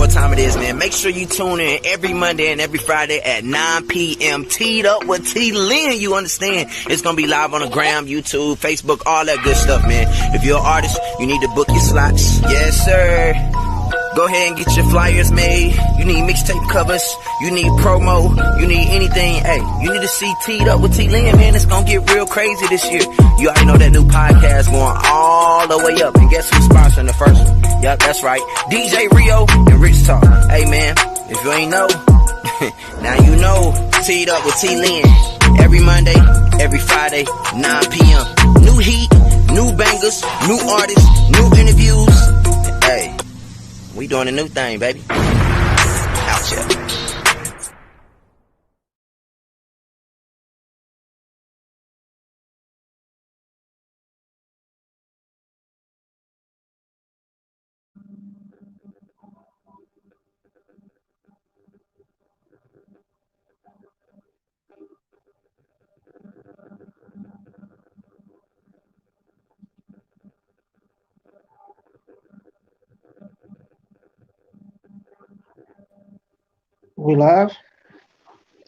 what time it is, man. Make sure you tune in every Monday and every Friday at 9 p.m. Teed Up with T. Lynn, you understand? It's gonna be live on the gram, YouTube, Facebook, all that good stuff, man. If you're an artist, you need to book your slots. Yes, sir. Go ahead and get your flyers made. You need mixtape covers. You need promo. You need anything. Hey, you need to see Teed Up with T. Lynn, man. It's gonna get real crazy this year. You already know that new podcast going all the way up. And guess who's sponsoring the first one? Yep, that's right. DJ Rio and Rich Talk. Hey, man, if you ain't know, now you know. Teed Up with T. Lynn. Every Monday, every Friday, 9 p.m. New heat, new bangers, new artists, new interviews. Hey. We doing a new thing, baby. Out here. We live?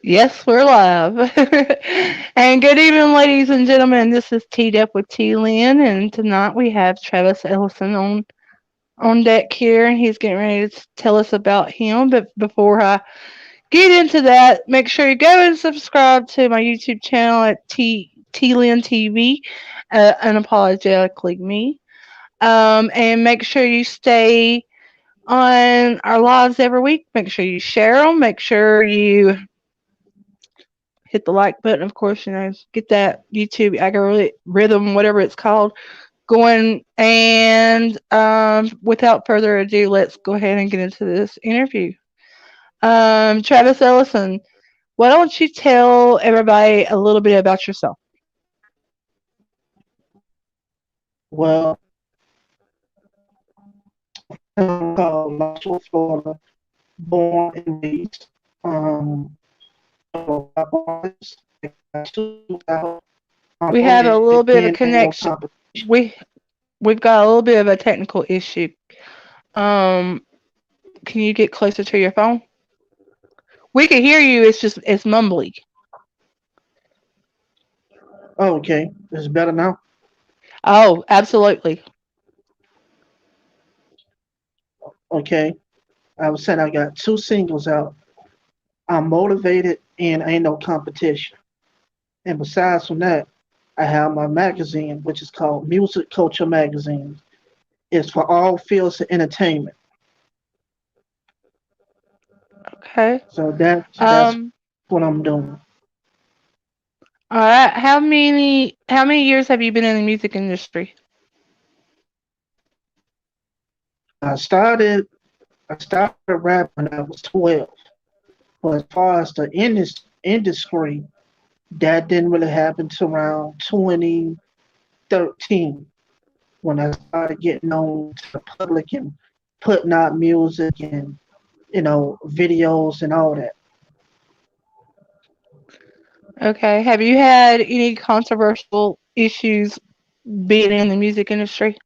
Yes, we're live. And good evening, ladies and gentlemen. This is Teed Up with T. Lynn, and tonight we have Travis Ellison on deck here, and he's getting ready to tell us about him. But before I get into that, make sure you go and subscribe to my YouTube channel at T Lynn TV, unapologetically me. And make sure you stay on our lives every week. Make sure you share them. Make sure you hit the like button, of course, get that YouTube algorithm, whatever it's called, going. And without further ado, let's go ahead and get into this interview. Travis Ellison, why don't you tell everybody a little bit about yourself? Well, I'm called Marshall, Florida, born and raised. I'm a rap artist. I got two out. I'm We have a little bit of a again ain't no connection. competition. We we've got a little bit of a technical issue. Um, can you get closer to your phone? We can hear you. It's mumbly. Oh, okay. It's better now. Oh, absolutely. Okay. I was saying I got two singles out. I'm motivated and ain't no competition. And besides from that, I have my magazine, which is called Music Culture Magazine. It's for all fields of entertainment. Okay. So that's Um, what I'm doing. all right. How many years have you been in the music industry? I started I started rapping when I was 12. But as far as the industry, that didn't really happen till around 2013 when I started getting known to the public and putting out music and videos and all that. Okay. Have you had any controversial issues being in the music industry?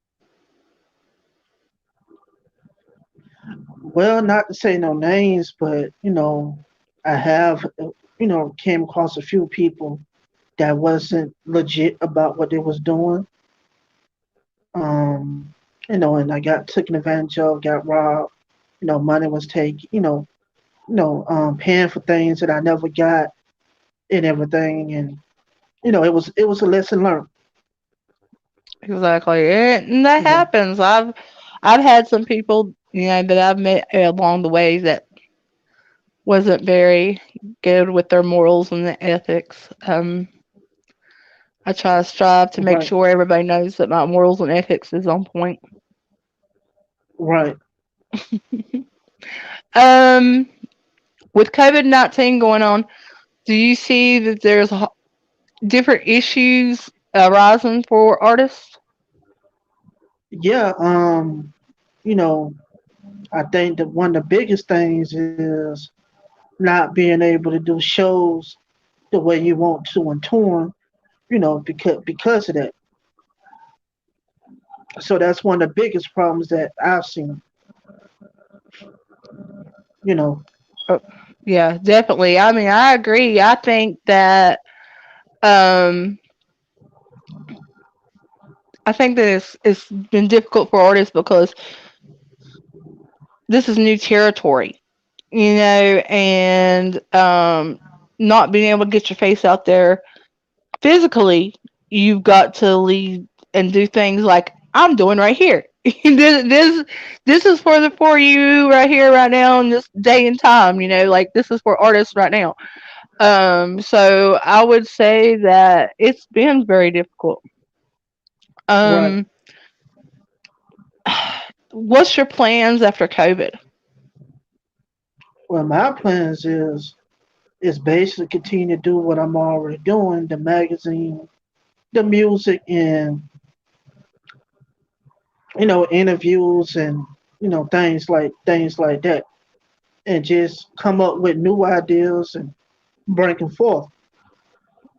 Well, not to say no names, but I have came across a few people that wasn't legit about what they was doing. And I got taken advantage of, got robbed. Money was taken. Paying for things that I never got and everything, and it was a lesson learned. Exactly. And that You know, happens. I've had some people, that I've met along the way that wasn't very good with their morals and the ethics. I try to strive to make right, sure everybody knows that my morals and ethics is on point. right. Um, with COVID-19 going on, do you see that there's different issues arising for artists? Yeah. You know, I think that one of the biggest things is not being able to do shows the way you want to and touring. Because of that. So that's one of the biggest problems that I've seen. You know, Oh, yeah, definitely. I mean, I agree. I think that um it's been difficult for artists because this is new territory, and not being able to get your face out there physically, you've got to lead and do things like I'm doing right here. This is for you right here, right now, in this day and time. Like this is for artists right now. So I would say that it's been very difficult. right. Um, what's your plans after COVID? Well, my plans is basically continue to do what I'm already doing, the magazine, the music, and interviews and things like that, and just come up with new ideas and bring them forth.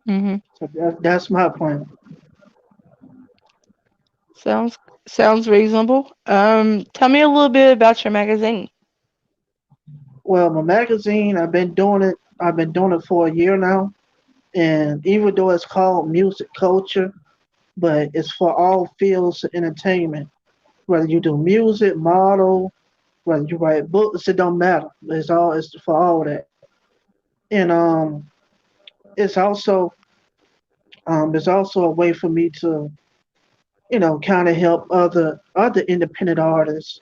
Hmm. So that's my plan. Sounds sounds reasonable. Tell me a little bit about your magazine. Well, my magazine, I've been doing it. I've been doing it for a year now, and even though it's called Music Culture, but it's for all fields of entertainment. Whether you do music, model, whether you write books, it don't matter. It's for all that. And it's also it's also a way for me to kind of help other independent artists.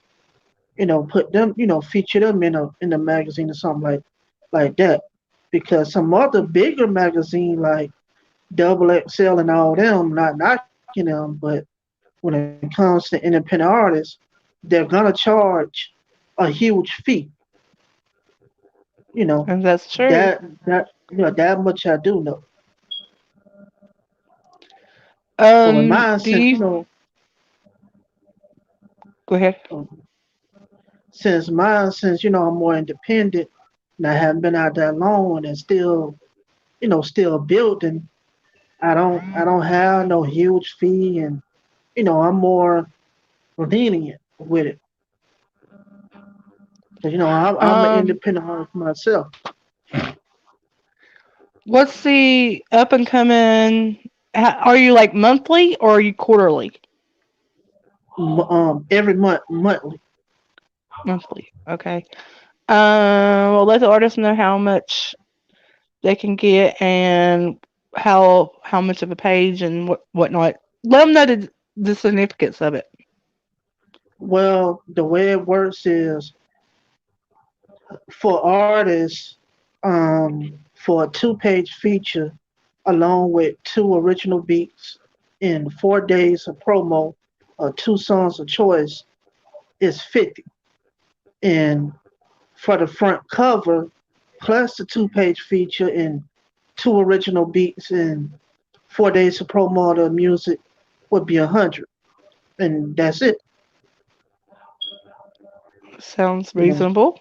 Put them, feature them in a magazine or something like that. Because some other bigger magazine like Double XL and all them, not knocking them, but when it comes to independent artists, they're gonna charge a huge fee. You know And that's true. that much I do know. So in mine, Do since you go ahead? I'm more independent and I haven't been out that long and still building. I don't have no huge fee, and I'm more lenient with it because I'm an Um, independent artist myself. what's the up and coming? Are you like monthly or are you quarterly? Every monthly. Monthly. Okay. Well, let the artists know how much they can get and how much of a page and whatnot. Let them know the significance of it. Well, the way it works is for artists, for a two-page feature, along with two original beats in 4 days of promo, or two songs of choice, is 50. And for the front cover, plus the two-page feature and two original beats and 4 days of promo of the music, would be 100. And that's it. Sounds You know, reasonable.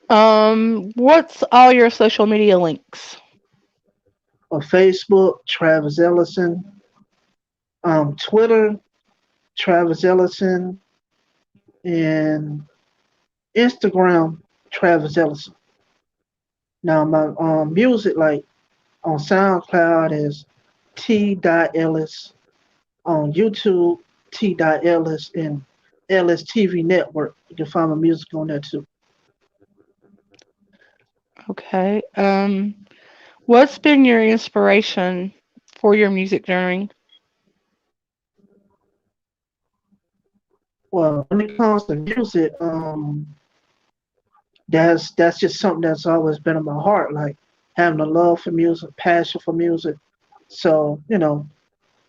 What's all your social media links? on Facebook, Travis Ellison, Twitter, Travis Ellison, and Instagram, Travis Ellison. Now my music, like on SoundCloud, is T.Ellis. On YouTube, T.Ellis, and Ellis TV Network. You can find my music on there too. Okay. What's been your inspiration for your music journey? Well, when it comes to music, that's just something that's always been in my heart, like having a love for music, passion for music. So,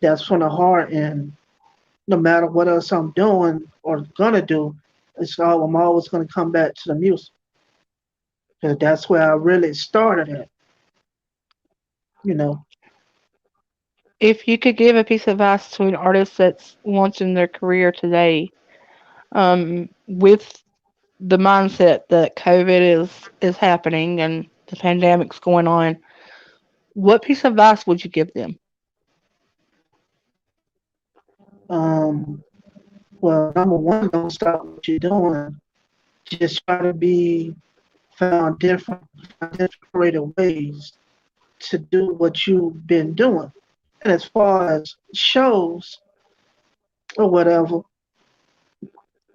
that's from the heart, and no matter what else I'm doing or gonna do, I'm always gonna come back to the music because that's where I really started at. You know, If you could give a piece of advice to an artist that's launching their career today, with the mindset that COVID is happening and the pandemic's going on, what piece of advice would you give them? um, well, number one, don't stop what you're doing. just try to be find different creative ways to do what you've been doing. And as far as shows or whatever,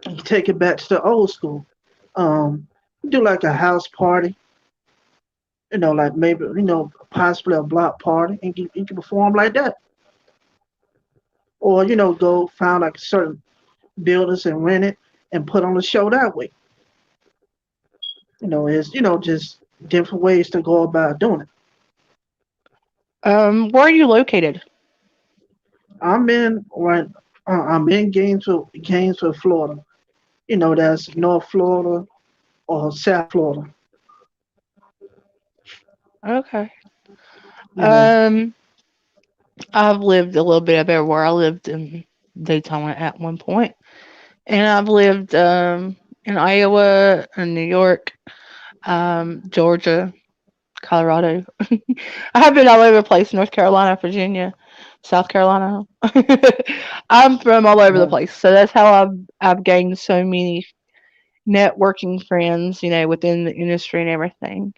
you take it back to the old school. Um, do like a house party, like maybe possibly a block party, and you can perform like that, or go find like certain buildings and rent it and put on a show that way. It's just different ways to go about doing it. Where are you located? I'm in right. I'm in Gainesville, Florida. That's North Florida or South Florida. Okay. You know, Um, I've lived a little bit of everywhere. I lived in Daytona at one point, and I've lived in Iowa and New York, Georgia, Colorado. I have been all over the place. North Carolina, Virginia, South Carolina. I'm from all over the right. place, so that's how I've gained so many networking friends, within the industry and everything.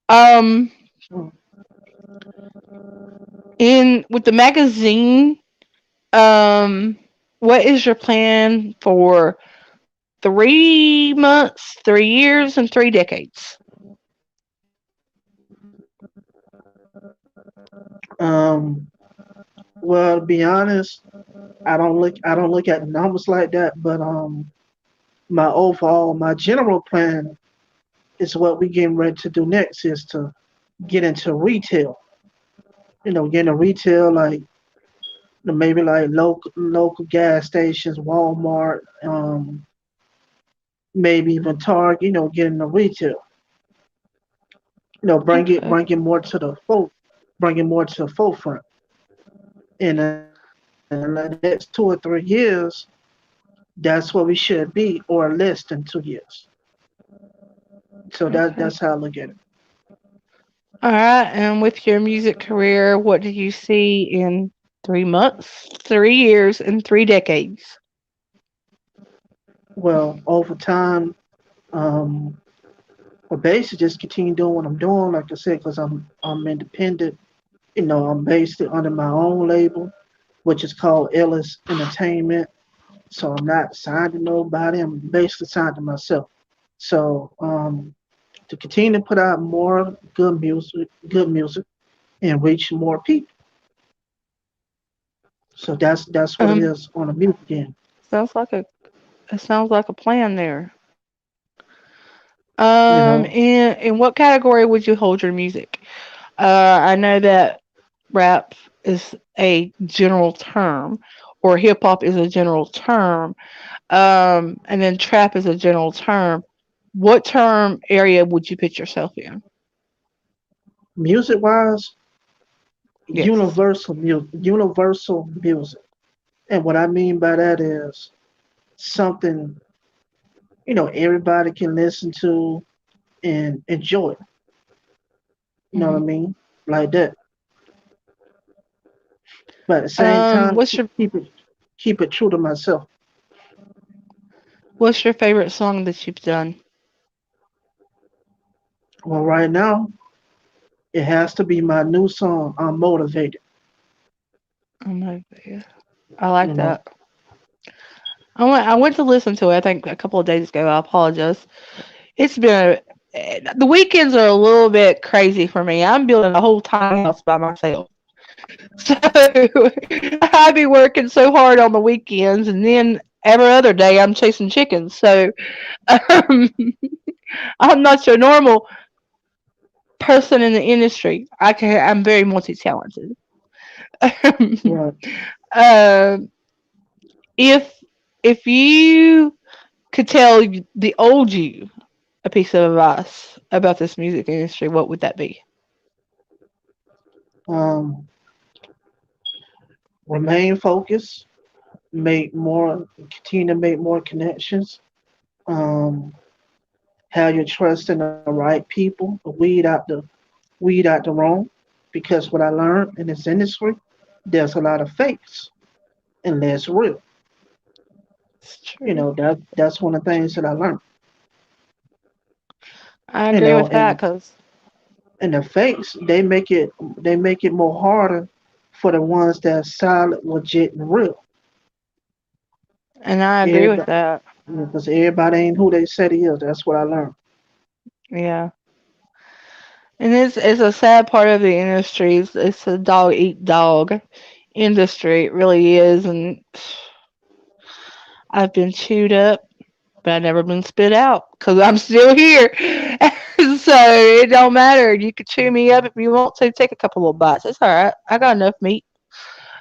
Um, Mm. in with the magazine, um, what is your plan for 3 months, 3 years, and 3 decades? Um, well, to be honest, I don't look at numbers like that, but my general plan is what we getting ready to do next is to get into retail. Get into retail like maybe like local gas stations, Walmart, maybe even Target. Get into retail. Bring it Okay. bring it more to the folk, bring it more to the forefront. And in the next 2 or 3 years, that's where we should be, or less than 2 years. So that's Okay. how I look at it. All right. And with your music career, what do you see in 3 months, 3 years, and 3 decades? Well, over time, um, well, basically just continue doing what I'm doing, like I said, because I'm independent. I'm based under my own label, which is called Ellis Entertainment. So I'm not signed to nobody. I'm basically signed to myself. So to continue to put out more good music, and reach more people. So that's what it Um, is on the music end. sounds like a it sounds like a plan there. You know, In what category would you hold your music? I know that rap is a general term, or hip hop is a general term, and then trap is a general term. What term area would you put yourself in? music wise, Yes. universal music. And what I mean by that is something everybody can listen to and enjoy. You know what I Hmm. mean? Like that. But at the same time, What's your keep it true to myself. What's your favorite song that you've done? Well, right now it has to be my new song. I'm motivated. Oh my, yeah. I like You know, that. I went to listen to it. I think a couple of days ago. I apologize. It's been the weekends are a little bit crazy for me. I'm building a whole tiny house by myself, so I be working so hard on the weekends, and then every other day I'm chasing chickens. So um, I'm not your normal person in the industry. I'm very multi talented. right. um, if if you could tell the old you a piece of advice about this music industry, what would that be? Um, Remain focused, continue to make more connections. Um, have your trust in the right people, weed out the wrong. Because what I learned in this industry, there's a lot of fakes and less real. It's true. That's one of the things that I learned. I You agree know, with that because, and the fakes they make it more harder for the ones that are solid, legit, and real. and I agree with Everybody, that. because everybody ain't who they said he is. That's what I learned. Yeah. And it's a sad part of the industry. It's a dog eat dog industry. It really is. And I've been chewed up, but I've never been spit out because I'm still here. So it don't matter. You can chew me up if you want to. Take a couple little bites. It's all right. I got enough meat.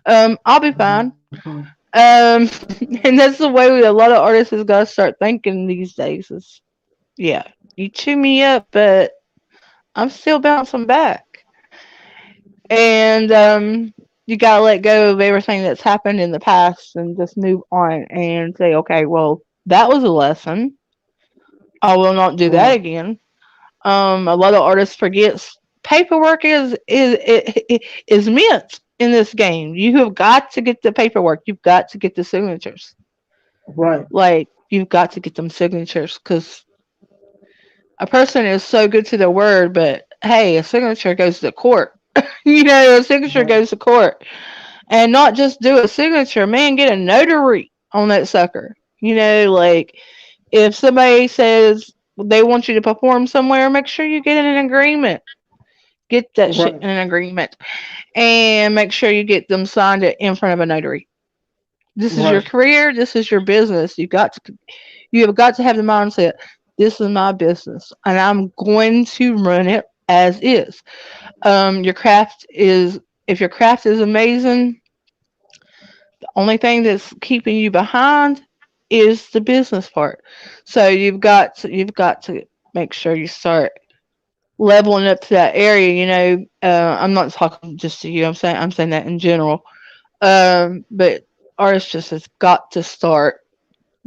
I'll be fine. Mhm. Um, and that's the way a lot of artists has got to start thinking these days. Is yeah, you chew me up, but I'm still bouncing back. And you gotta let go of everything that's happened in the past and just move on and say, okay, well, that was a lesson. I will not do that Right, again. A lot of artists forgets paperwork is meant in this game. You have got to get the paperwork. You've got to get the signatures. right, Like you've got to get them signatures because a person is so good to their word, but hey, a signature goes to court. A signature right, goes to court. And not just do a signature, man, get a notary on that sucker. Like if somebody says they want you to perform somewhere, make sure you get in an agreement. Get that shit right, in an agreement. And make sure you get them signed in front of a notary. This is your right. career, this is your business. You have got to have the mindset, this is my business and I'm going to run it as is. Your craft is if your craft is amazing, only thing that's keeping you behind is the business part. So you've got to make sure you start leveling up to that area. I'm not talking just to you. I'm saying that in general. But artists just has got to start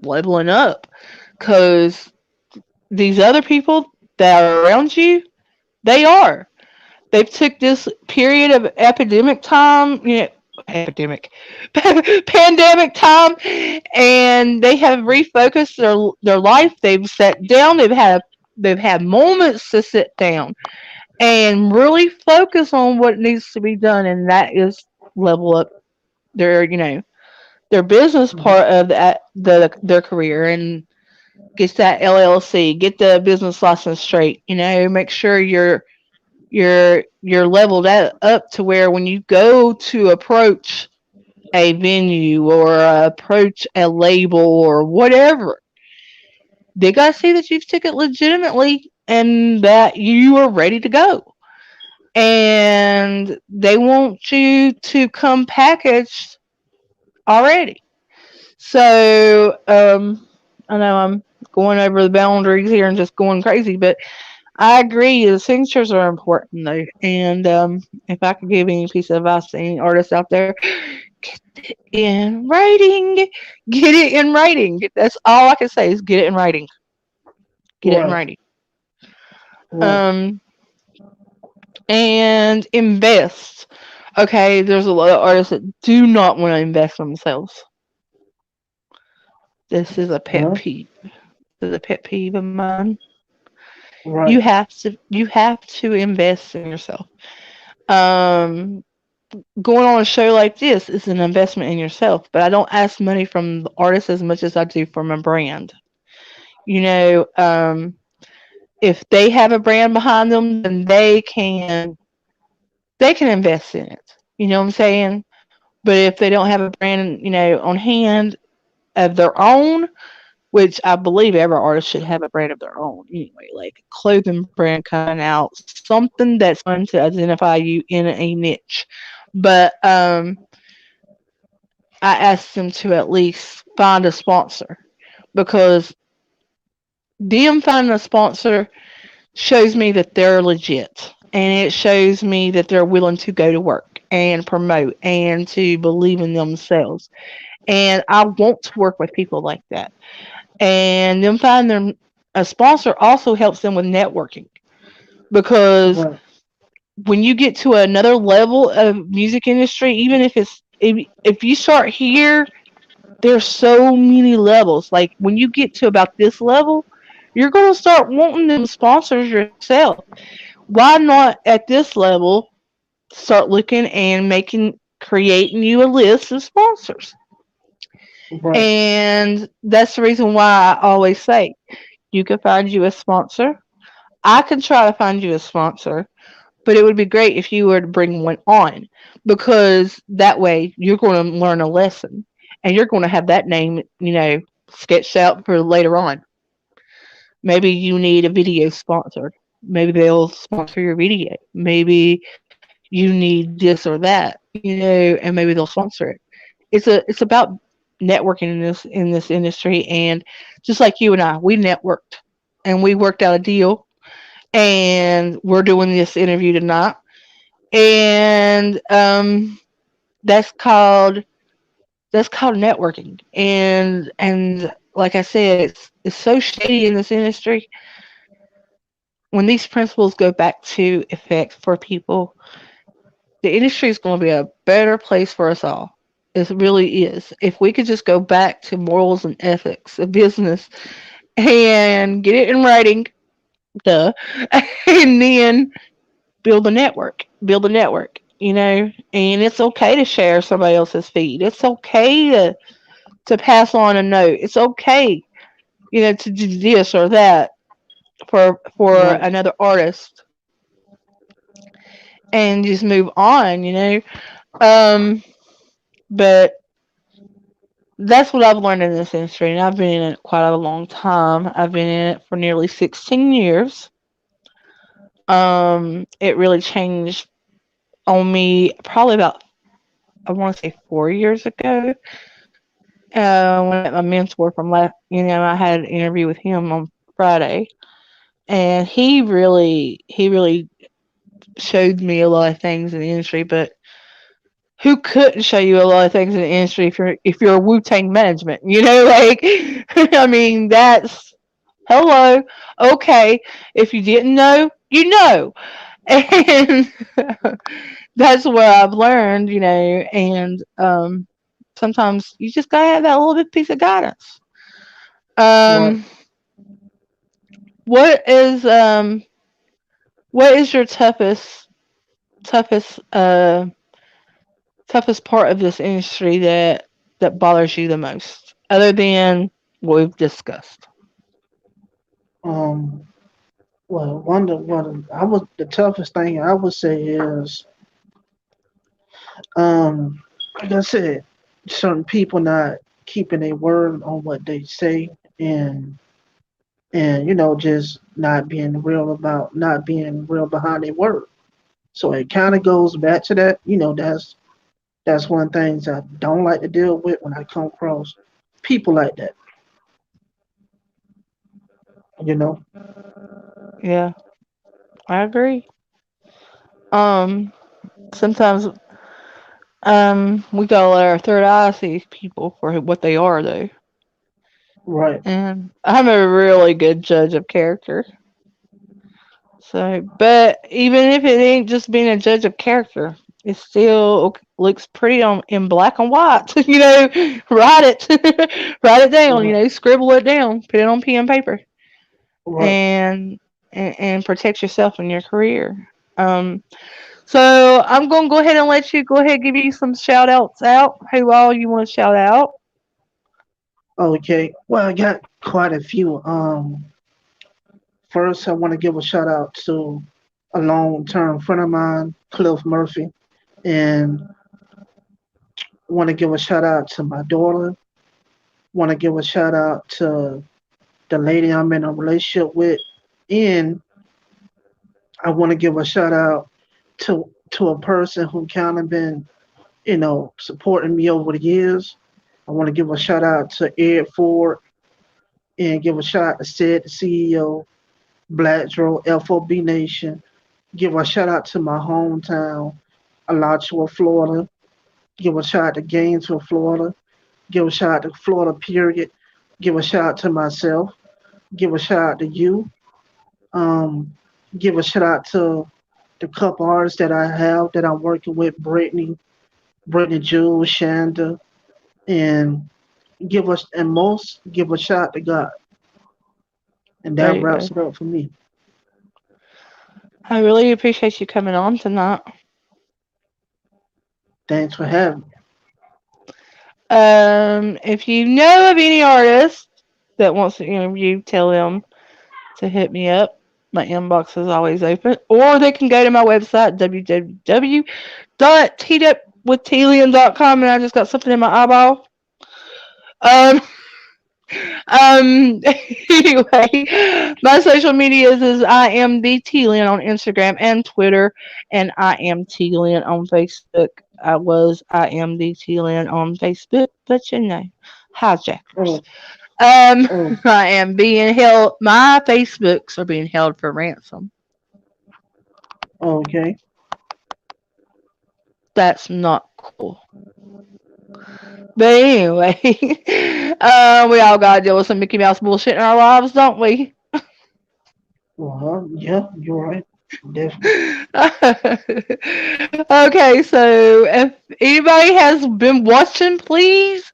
leveling up because these other people that are around you, they are. They've took this period of epidemic time, epidemic, pandemic time, and they have refocused their life. They've sat down. They've had moments to sit down and really focus on what needs to be done, and that is level up their business Mhm. part of their career and get that LLC, get the business license straight. Make sure you're leveled up to where when you go to approach a venue or approach a label or whatever, they gotta see that you've took it legitimately and that you are ready to go. And they want you to come packaged already. So I know I'm going over the boundaries here and just going crazy, but I agree. The signatures are important though, and if I could give any piece of advice to any artist out there, get it in writing. Get it in writing. That's all I can say is get it in writing. Get it in Right, writing. right. Um, and invest. Okay, there's a lot of artists that do not want to invest in themselves. This is a pet Well, peeve. This is a pet peeve of mine. right, You have to invest in yourself. Um, Going on a show like this is an investment in yourself, but I don't ask money from the artist as much as I do from a brand. You know, if they have a brand behind them, then they can invest in it. You know what I'm saying? But if they don't have a brand, on hand of their own, which I believe every artist should have a brand of their own anyway, like a clothing brand coming out, something that's going to identify you in a niche. But I asked them to at least find a sponsor because them finding a sponsor shows me that they're legit and it shows me that they're willing to go to work and promote and to believe in themselves. And I want to work with people like that. And them finding them a sponsor also helps them with networking because right, when you get to another level of music industry, even if you start here, there's so many levels. Like when you get to about this level, you're going to start wanting them sponsors yourself. Why not at this level start looking and creating you a list of sponsors? Right. And that's the reason why I always say you can find you a sponsor. I can try to find you a sponsor, but it would be great if you were to bring one on, because that way you're going to learn a lesson and you're going to have that name, sketched out for later on. Maybe you need a video sponsored. Maybe they'll sponsor your video. Maybe you need this or that, and maybe they'll sponsor it. It's about networking in this industry, and just like you and I, we networked and we worked out a deal, and we're doing this interview tonight, and that's called that's called networking, and like I said, it's so shady in this industry. When these principles go back to effect for people, the industry is going to be a better place for us all. It really is. If we could just go back to morals and ethics of business and get it in writing, duh, and then build a network, and it's okay to share somebody else's feed. It's okay to pass on a note. It's okay, to do this or that for Right. another artist and just move on. Um, but that's what I've learned in this industry, and I've been in it quite a long time. I've been in it for nearly 16 years. It really changed on me probably about, I want to say, 4 years ago. When I met my mentor from last, I had an interview with him on Friday, and he really showed me a lot of things in the industry. But who couldn't show you a lot of things in the industry if you're a Wu Tang management? Like I mean, that's hello, okay. If you didn't know, you know, and that's what I've learned. And sometimes you just gotta have that little bit piece of guidance. Right. Um, what is um, what is your toughest toughest part of this industry that bothers you the most, other than what we've discussed? Um. Well, one I was the toughest thing I would say is um, like I said, certain people not keeping their word on what they say, and just not being real behind their word. So it kind of goes back to that. That's one of the things I don't like to deal with when I come across people like that. You know. Yeah, I agree. Um, Sometimes we gotta let our third eye see people for what they are, though. Right. And I'm a really good judge of character. So, but even if it ain't just being a judge of character, it still looks pretty on in black and white. Write it, write it down. Right. Scribble it down, put it on pen and paper, Right. and protect yourself and your career. So I'm gonna go ahead and let you go ahead and give you some shout outs out. Who all you want to shout out? Okay. Well, I got quite a few. First, I want to give a shout out to a long-term friend of mine, Cliff Murphy, and want to give a shout out to my daughter. Want to give a shout out to the lady I'm in a relationship with, and I want to give a shout out to a person who kind of been, supporting me over the years. I want to give a shout out to Ed Ford and give a shout out to Sid, the CEO, Black Joe, FOB Nation. Give a shout out to my hometown, Alachua, Florida. Give a shout out to Gainesville, Florida. Give a shout out to Florida, period. Give a shout out to myself. Give a shout out to you. Um, give a shout out to the couple artists that I have that I'm working with, Brittany Jules, Shanda, and give a shout out to God. And There that you wraps go. it up for me. I really appreciate you coming on tonight. Thanks for having me. If you know of any artist that wants to interview, tell them to hit me up. My inbox is always open. Or they can go to my website, www.tdepwithtelium.com, and I just got something in my eyeball. Um, anyway, my social media is I am the T Lynn on Instagram and Twitter, and I am T Lynn on Facebook. I am the T Lynn on Facebook, but hijackers. Oh, Um, oh, I am being held. My Facebooks are being held for ransom. okay. That's not cool. But anyway, we all gotta deal with some Mickey Mouse bullshit in our lives, don't we? Well, yeah, you're right. Definitely. Okay, so if anybody has been watching, please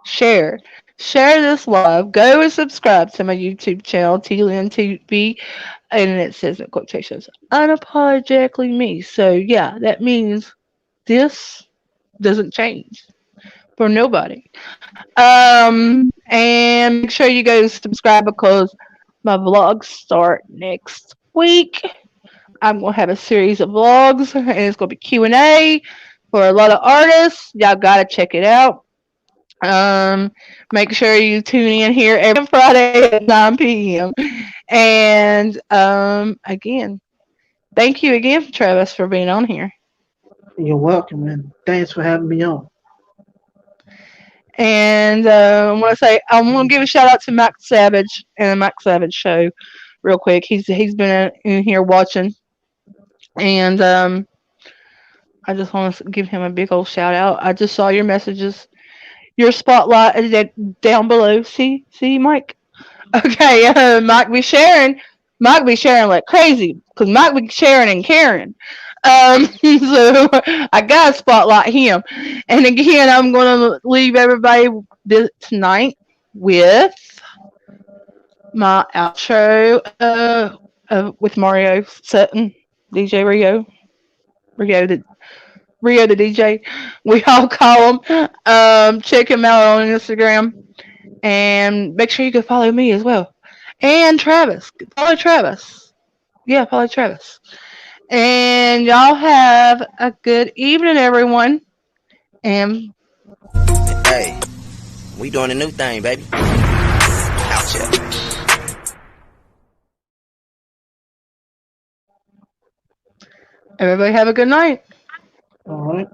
share. Share this live. Go and subscribe to my YouTube channel, TLNTV, and it says in quotations, unapologetically me. So yeah, that means this doesn't change for nobody. And make sure you go subscribe because my vlogs start next week. I'm gonna have a series of vlogs, and it's gonna be Q&A for a lot of artists. Y'all gotta check it out. Um, Make sure you tune in here every Friday at 9 p.m. And again, thank you again, Travis, for being on here. You're welcome, and thanks for having me on. And I want to give a shout out to Max Savage and the Max Savage Show, real quick. He's been in here watching, and I just want to give him a big old shout out. I just saw your messages. Your spotlight is down below. See, Mike. Okay, Mike be sharing. Mike be sharing like crazy because Mike be sharing and caring. So I gotta spotlight him. And again, I'm gonna leave everybody tonight with my outro. With Mario Sutton, DJ Rio the DJ. We all call him. Check him out on Instagram. And make sure you go follow me as well. And Travis. Follow Travis. Yeah, follow Travis. And y'all have a good evening, everyone. And Hey, we doing a new thing, baby. Out here. everybody have a good night. All right.